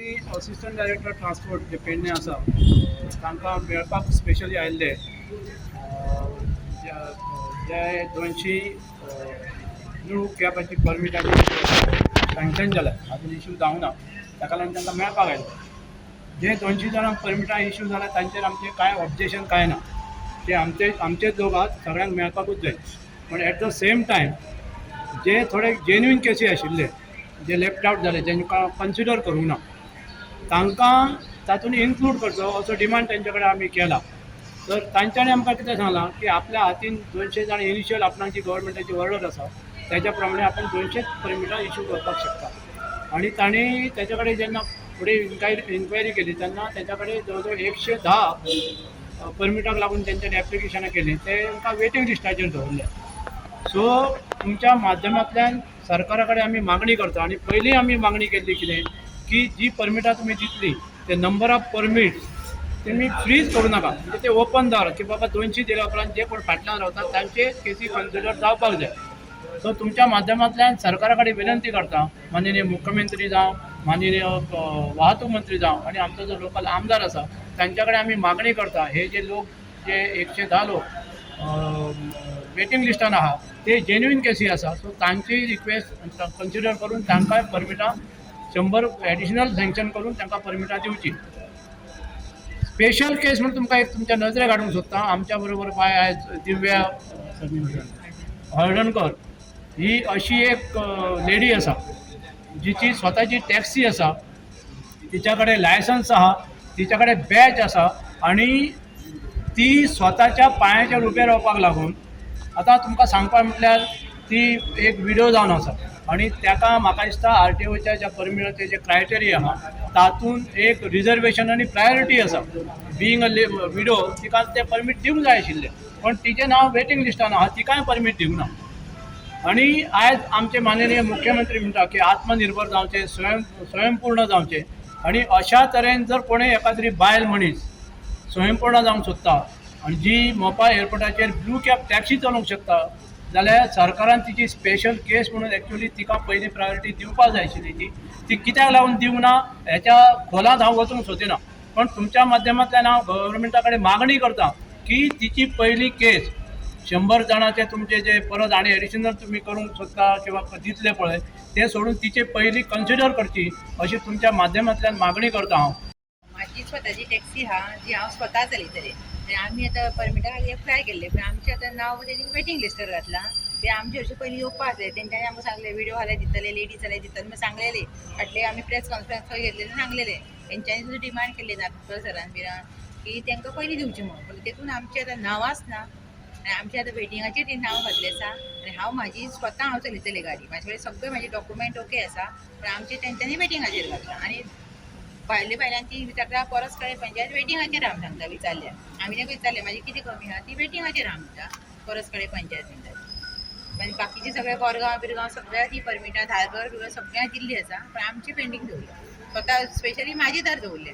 मी assistant director transport जे पेडणे आसा तांकां मेळपाक स्पेशली आयिल्ले जे 200 न्यू कॅबाची परमिटाची सँक्शन जाल्या अजून इश्यू जावना ताका लागून तांकां मेळपाक आयिल्ले. जे 200 जाणांक परमिटां इश्यू जाल्या तांचेर आमचें कांय ऑब्जेक्शन कांय ना, ते आमचेच लोक आहात, सगळ्यांक मेळपाकूच जाय. पण एट द सेम टायम जे थोडे जेन्युइन केसी आशिल्ले जे लेफ्ट आउट जाले जेंकां कन्सिडर करूंक ना तांकां तातूंत इन्क्लूड करचो असो डिमांड तेंचे कडेन आमी केला. तर तांच्यांनी आमकां कितें सांगलां की आपल्या हातीन 200 जाण इनिशियल आपणाची गव्हर्मेंटाची ऑर्डर आसा त्याच्या प्रमाणे आपण 200 परमिटां इश्यू करपाक शकता. आणि तांणी तेच्या कडेन जेन्ना फुडें इन्क्वायरी केली तेन्ना तेच्या कडेन जवळ जवळ 110 परमिटाक लागून तेंच्यांनी एप्लिकेशनां केली तेंकां वेटींग लिस्टाचेर दवरल्या. सो तुमच्या माध्यमांतल्यान सरकारा कडेन आमी मागणी करता आणि पयलीं आमी मागणी केल्ली कितें की जी परमिटां तुमी दितली ते नंबर ऑफ परमिट्स तुमी फ्रीज करूं नाका, म्हणजे ते ओपन दवरात की बाबा 200 दिल्या उपरांत जे कोण फाटल्यान रावतात तांचे केसी कन्सिडर जावपाक जाय. सो तुमच्या माध्यमांतल्यान सरकारा कडेन विनंती करता, माननीय मुख्यमंत्री जावं, माननीय वाहतूक मंत्री जावं आणि आमचो जो लोकल आमदार आसा तांच्या कडेन आमी मागणी करता हे जे लोक जे 110 लोक वेटिंग लिस्टान आहा ते जेन्युइन केसी आसा. सो तांची रिक्वेस्ट कन्सिडर करून तांकां परमिटां 100 एडिशनल सँक्शन करून तांकां परमिटां दिवची. स्पेशल केस म्हणून तुमकां एक तुमच्या नजरेक हाडूंक सोदता. आमच्या बरोबर बाय आयज दिव्या हळदणकर ही अशी एक लेडी आसा जिची स्वताची टॅक्सी आसा, तिच्या कडेन लायसन्स आहा, तिच्या कडेन बॅच आसा आणि ती स्वताच्या पांयाचेर उबें रावपाक लागून आतां तुमकां सांगपाक म्हटल्यार ती एक विडो जावन आसा आणि ताका म्हाका दिसता RTOच्या ज्या परमिटाचे जे क्रायटेरिया आहा तातूंत एक रिजर्वेशन आनी प्रायोरिटी आसा. बिईंग अ विडो तिका ते परमीट दिवंक जाय आशिल्ले पण तिचें नांव वेटिंग लिस्टान आहा, तिकाय परमीट दिवंक ना. आणि आयज आमचे माननीय मुख्यमंत्री म्हणटा की आत्मनिर्भर जावचें, स्वयंपूर्ण जावचें आणि अशा तरेन जर कोणें एखादी बायल मनीस स्वयंपूर्ण जावंक सोदता आणि जी मोपा एअरपोर्टाचेर ब्लू कॅब टॅक्सी चलोवंक शकता जाल्यार सरकारान तिची स्पेशल केस म्हणून एक्चुअली तिका पयली प्रायोरिटी दिवपाक जाय आशिल्ली. ती कित्याक लागून दिवंक ना हेच्या खोलांत हांव वचूंक सोदिना, पण तुमच्या माध्यमांतल्यान हांव गव्हर्मेंटा कडेन मागणी करता की तिची पयली केस 100 जाणांचे तुमचे जे परत आनी एडिशनल तुमी करूंक सोदता किंवा दितले पळय ते सोडून तिचे पयली कन्सिडर करची अशी तुमच्या माध्यमांतल्यान मागणी करता हांव. माझी स्वतःची टॅक्सी हा जी हांव स्वता चलयतलें आनी आमी आतां परमिटा खातीर एप्लाय केल्ले पण आमचें आतां नांव तेणी वेटिंग लिस्टार घातलां. ते आमचे अशें पयलीं येवपाक जाय, तेंच्यांनी आमकां सांगलें विडिओ घाल्यार दितले, लेडीज जाल्यार दितले म्हणून सांगलेले. फाटले आमी प्रेस कॉन्फरन्स खंय घेतलेले सांगलेले तेंच्यांनी सुद्दां डिमांड केल्ली नागपूर सरान बिरान की तांकां पयलीं दिवचें म्हणून. पूण तेतून आमचें आतां नांवांच ना आनी आमचें आतां वेटिंगाचेर ती नांव घातलें आसा आनी हांव म्हाजी स्वता हांव चलयतलें गाडी, म्हाजे कडेन सगळे म्हाजे डॉक्युमेंट ओके आसा पण आमचें तेंच्यांनी वेटिंगाचेर घातलां. आनी बायलांची विचारता परस कडेन पंचायत वेटिंगाचेर राव सांगता विचारल्या. आमी ताका विचारलें म्हाजी कितें कमी आहा ती वेटिंगाचेर राव म्हणटा परस कडेन पंचायत म्हणटा. आनी बाकीचे सगळे बोरगांव बिरगांव सगळ्या ती परमिटां धारगळ बिरगळ सगळ्यांक दिल्ली आसा पण आमची पेंडींग दवरल्या. स्वता स्पेशली म्हाजी तर दवरल्या.